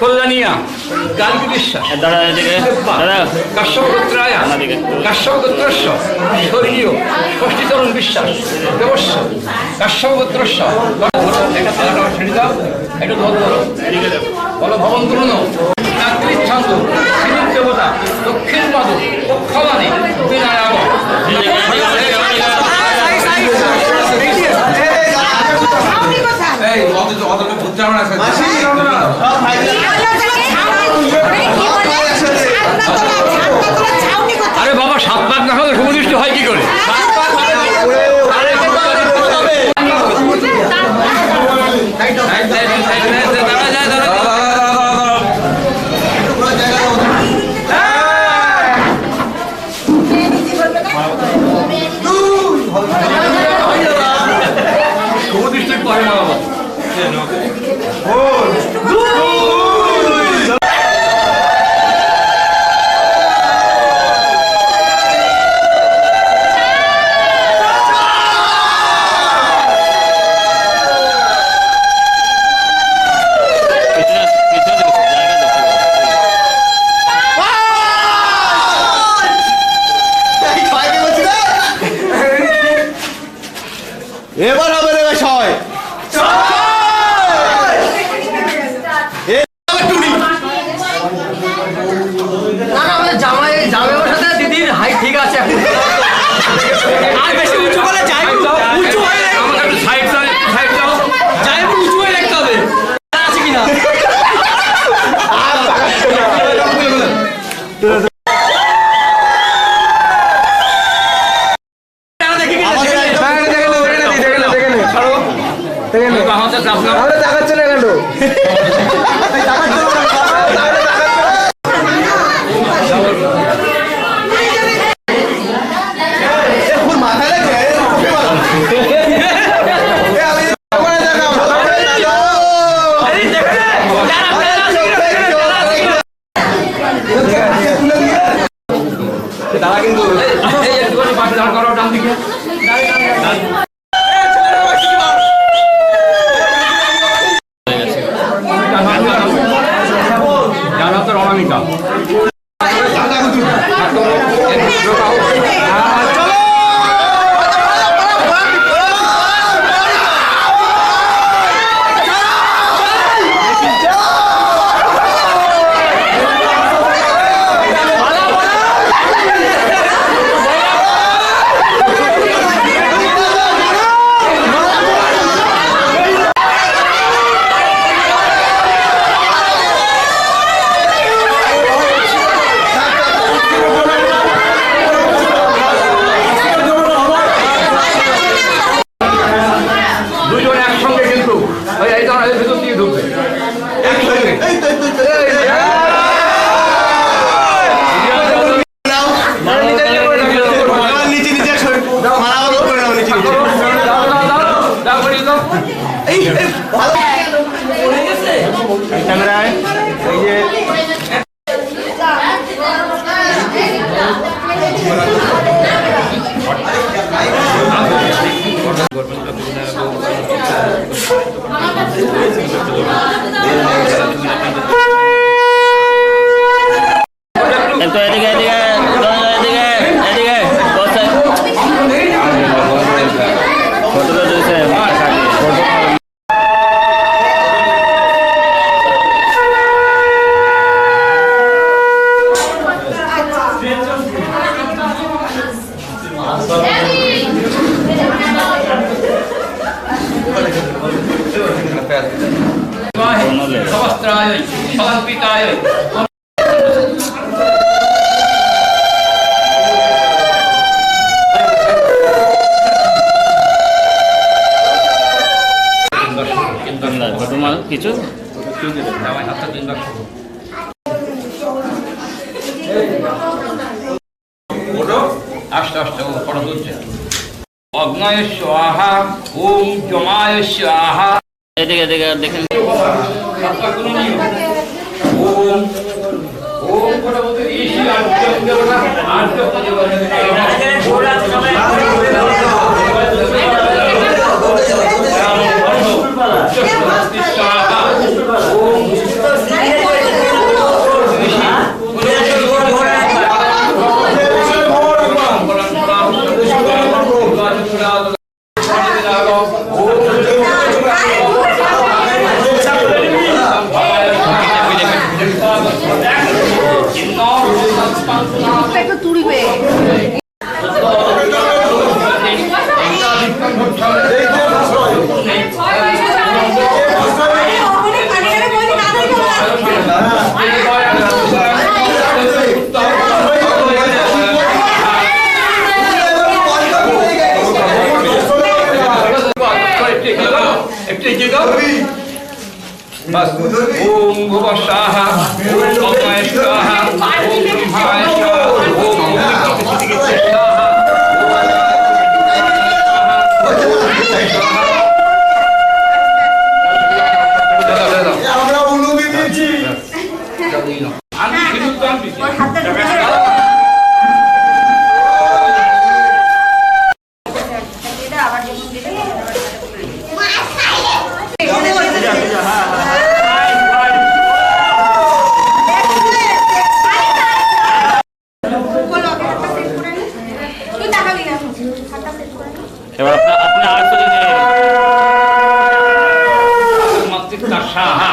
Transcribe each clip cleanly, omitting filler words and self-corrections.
কল্যাণিয়া গানকি বিশ্বাস কাশ্যপ গোত্রায়া কাশ্যপ গোত্রস্য স্বর্গীয় ষষ্ঠীচরণ বিশ্বাস দেবস্য কাশ্যপ গোত্রস্য ছেড়ে দাও একটু ধর বলো ভবন তুলন নাগরিচ্ছন্দ শ্রীমৎ দেবতা দক্ষিণ পাদ পক্ষমানে বিনায়াম আরে বাবা 7 পাক না হলে সমদৃষ্টি হয় কি করে? সমদৃষ্টির পরে না বাবা এবার হবে রে বিষয় জামাইয়ের সাথে দিদির হাইট ঠিক আছে আর বেশি উঁচু করে যাই উঁচু হয়ে আমাকে একটু সাইড দাও যাই উঁচু হয়ে রাখতে হবে আছে কিনা তারা কিন্তু জানা তো রমামিকা सहस्राय समर्पिताय কিছু আস্তে আস্তে খরচ হচ্ছে। অগ্নয় স্বাহা ওম জমায় স্বাহা। এদিকে দেখেন ওম ওম বলে বলতে ঋষি একটু তুড়িবে ওম ভুব স্বাহা ওম অগ্নয় স্বাহা ওম ব্রহ্মায় স্বাহা ওম অগ্নিপতিকে স্বাহা। আমরা অনুমতি দিয়েছি। আমি বিদ্যুৎ দিচ্ছি। আবার যখন দিলে এবার আপনি আরেকটু যদি মাতৃকা স্বাহা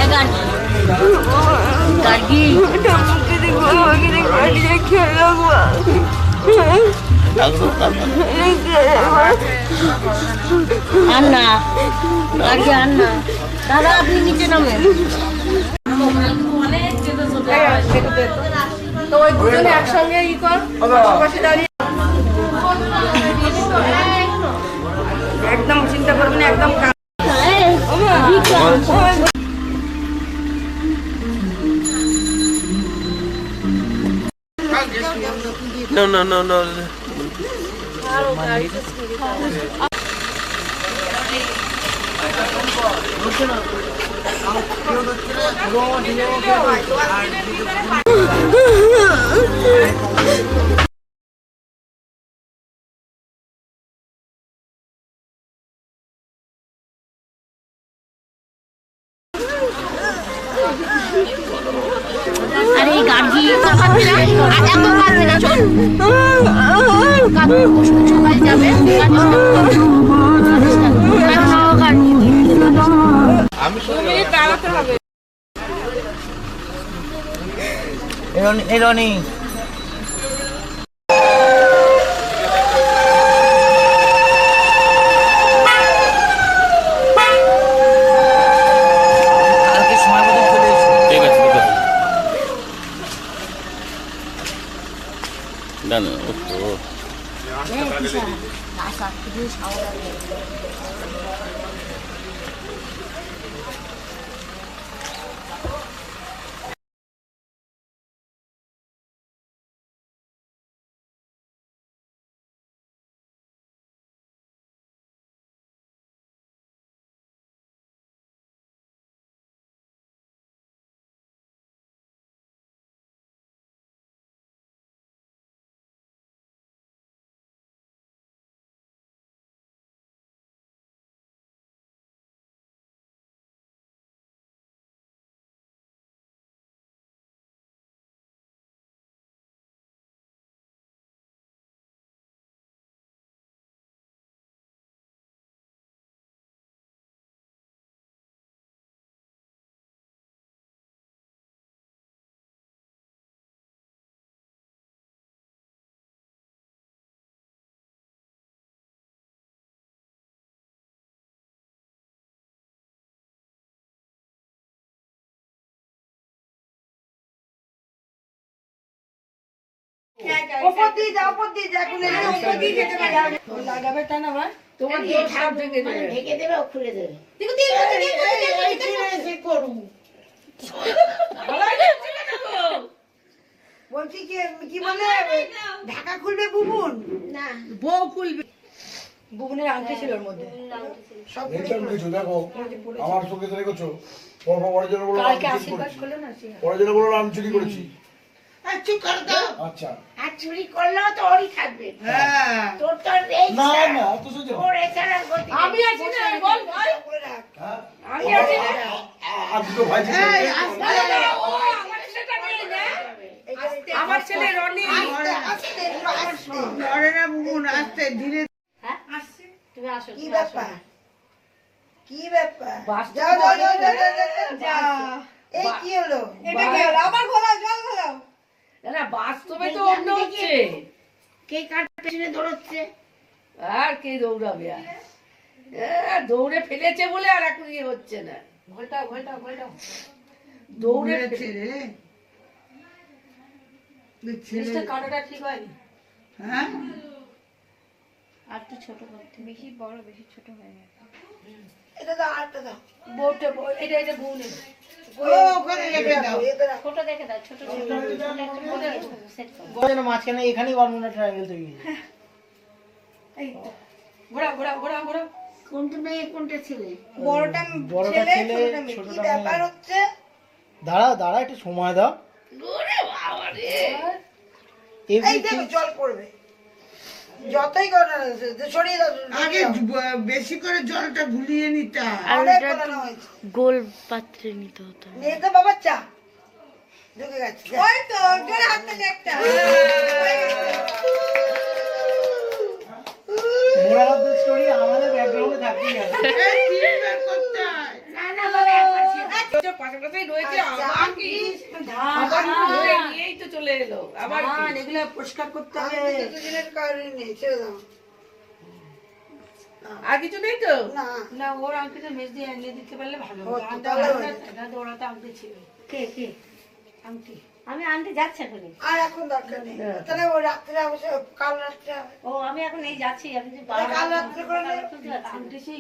দাদা এদিকে আন্না গাড়ি আন্না দাদা আপনি নিচে নামেন তো ওই দুজনে একসঙ্গে ই কর পাশে দাঁড়িয়ে একদম চিন্তা করবেন না, একদম No. আরে গাড়ি কাঁদবি না এত কাঁদবি না চল কাঁদবি সবাই যাবে এরনি ওপর দিয়ে যা এখন ওপর দিয়ে যেতে পারে লাগাবে তা না ভাই তোমার দোষ সব ভেঙে দেবে ঢেকে দেবে ও খুলে দেবে বলছি কি বলে ঢাকা খুলবে বুবুন না বউ খুলবে বুবুনের আংটি ছিল ওর মধ্যে সব দেখলাম কিছু দেখো আমার চোখে তো রেখেছো পরের জন্য বললো কালকে আমি চুরি আশীর্বাদ করেছি করলো না পরের জন্য বললো আমি চুরি করেছি চুপ করো তো আচ্ছা আর চুরি করলেও তো ওরই থাকবে তোর তো এই না না তো সোজা ওর এছাড়া গতি নেই। আমি আছি না বল বল হ্যাঁ আমি আছি না আর দুটো ভাই ছিল আমার ছেলে রনি তুমি আসো কি তুমি আসো। ব্যাপার কি ব্যাপার যাও যাও যাও যাও যাও, যাও, যাও। এই কি হলো এটা কি হলো আবার ঘোরাও জল ঘোরাও না বাস্তবে তো অন্য হচ্ছে কে কার পেছনে দৌড়চ্ছে আর কে দৌড়াবে আর দৌড়ে ফেলেছে বলে আর এখন ইয়ে হচ্ছে না ঘোলটাও ঘোলটাও ঘোলটাও দৌড়ে ফেলে জিনিসটা কাটাটা ঠিক হয়নি আর একটু ছোট করতে বেশি বড় বেশি ছোট হয়ে গেছে এটা দাও আরেকটা দাও বউটা এটা এটা বউ নেই ওখানে রেখে দাও এটা রাখো। ছোট দেখে দাও ছোট সেট করো মাঝখানে এখানেই বারমুডা ট্রায়াঙ্গেল তৈরি হয়েছে। এই ঘোরাও ঘোরাও ঘোরাও ঘোরাও কোনটা মেয়ে কোনটা ছেলে বড়টা বড়টা ছেলে ছেলে, ছোটটা মেয়ে। কি ছোটটা ব্যাপার মেয়ে। হচ্ছে দাঁড়া একটু সময় দাও ওরে বাবা রে এই এভরিথিং দেখো জল পড়বে যতই করো না, সরিয়ে দাও আগে বেশি করে জলটা ঘুলিয়ে নিতে হয়। অনেক করানো হয়েছে গোল পাত্রে নিতে হতো নিয়ে তো বাবা চা ঢুকে গেছে যা। ওই তো জোরে হাত থেকে একটা মোরাবাদের স্টোরি আমাদের ব্যাকগ্রাউন্ডে থাকতেই হবে। এই তিনবার করতে হয়। না না বাবা একবার ছিল। পাশাপাশি রয়েছে চা আবার কি আবার ধরে নিয়েই তো চলে এলো আবার কি? এগুলো পরিষ্কার করতে আমি হবে তো দুদিনের কারণে নেই ছেড়ে দাও আর কিছু নেই তো না না ওর আংটিটা মেজ দিয়ে এনে দিতে পারলে ভালো ও, হতো তাহলে হয়ে এটা ওরাতে আংটি ছিল কে কে আংটি আমি আনতে যাচ্ছি এখন আর এখন দরকার নেই তাহলে ও রাত্রে অবশ্য কাল রাত্রে হবে ও আমি এখন এই যাচ্ছি আমি যে কাল রাত্রে করে নেবে। খুঁজতে পারছি না। আংটি সেই